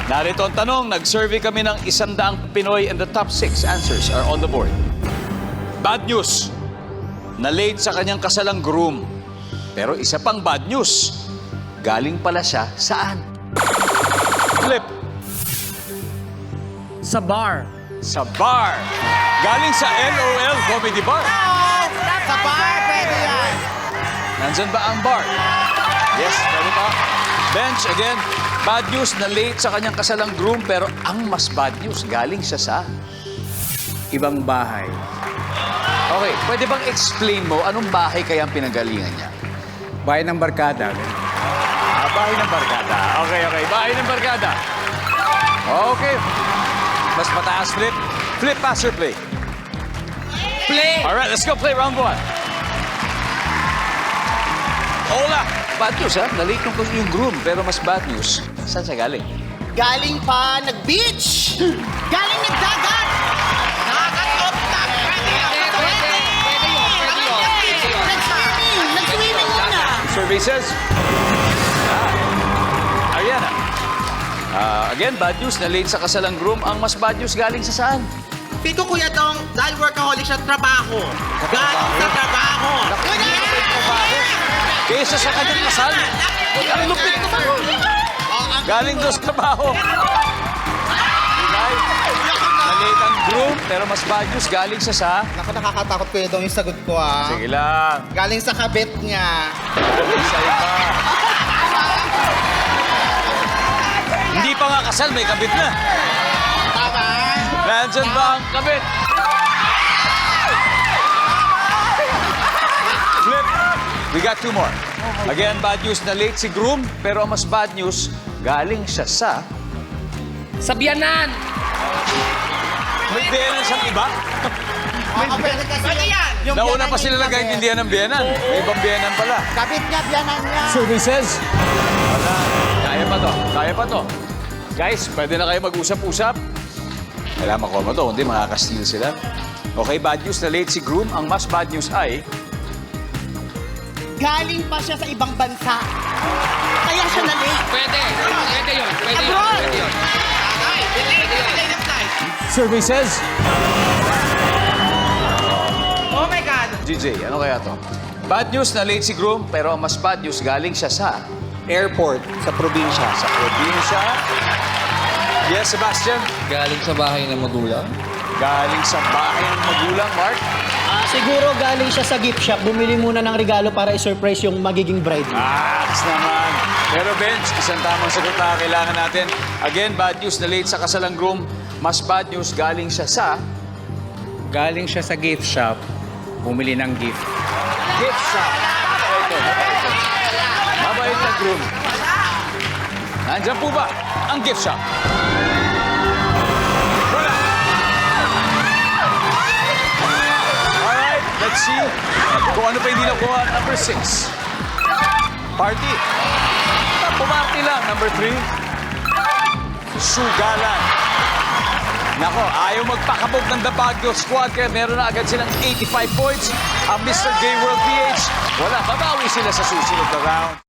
Narito ang tanong, nag-survey kami ng 100 Pinoy and the top 6 answers are on the board. Bad news, na late sa kanyang kasalang groom. Pero isa pang bad news, galing pala siya saan? Flip, Sa bar. sa bar. Galing sa LOL Comedy Bar. Sa bar, pwede yan. Nandyan ba ang bar? Yes, pwede pa. Bench, again, bad news na late sa kanyang kasalang groom, pero ang mas bad news, galing siya sa... Ibang bahay. Okay, pwede bang explain mo anong bahay kaya ang pinanggalingan niya? Bahay ng barkada. Bahay ng barkada. Okay, bahay ng barkada. Okay. Mas mataas, Flip. Flip, pass or play? Play. All right, let's go play round 1. Hola! Bad news, ha? Nalate yung groom, pero mas bad news. Saan siya galing? Galing pa nag-beach. Galing nagdagat. Nakaka-top-top. Pwede yun. Nag-swimming muna. Survey says... Ariana. Again, bad news na late sa kasalang groom. Ang mas bad news galing sa saan? Feel ko, Kuya Tong, dahil workaholic siya, trabaho. Galing sa trabaho. Kesa sa kanyang kasal. Ang lupit naman. Galing doon sa trabaho. Nalate ang groom, pero mas bad news galing sa... Naku, nakakatakot, Kuya Tong, yung sagot ko, ah. Sige lang. Galing sa kabit niya. Galing sa iba. Hindi pa nga kasal, may kabit na. Tama? Nandyan ba ang kabit? Flip. We got 2 more. Again, bad news na late si groom, pero ang mas bad news, galing siya sa... Sa biyanan. May biyanan siyang iba? Pwede kasi yan. Yung Nauna biyanan pa sila niya, nag-intindihan ng biyanan. May ibang biyanan pala. Kabit niya, biyanan niya. Services. Wala. Kaya pa to. Kaya pa to. Guys, pwede na kayo mag-usap-usap. Kailangan makomo to, hindi makaka-steal sila. Okay, bad news na late si groom. Ang mas bad news ay... Galing pa siya sa ibang bansa. Kaya siya na-late. Pwede yun. Abroad. Services. Oh my God. GJ, ano kaya to? Bad news na late si groom, pero ang mas bad news galing siya sa... Airport sa probinsya. Sa probinsya. Yes, Sebastian. Galing sa bahay ng magulang. Galing sa bahay ng magulang, Mark. Siguro galing siya sa gift shop, bumili muna ng regalo para i-surprise yung magiging bride. Aks naman. Pero Bench, isang tamang sagot na kailangan natin. Again, bad news na late sa kasalang groom. Mas bad news galing siya sa... Galing siya sa gift shop. Bumili ng gift. Gift shop. Mabait na groom. Nandiyan po ba ang gift shop? Wala. Alright, let's see kung ano pa hindi nakuha. Number 6. Party. Pumarty lang. Number 3. Sugalan. Nako, ayaw magpakabog ng The Baguio Squad kaya meron na agad silang 85 points. Ang Mr. Gay World PH, wala, babawi sila sa susunod na round.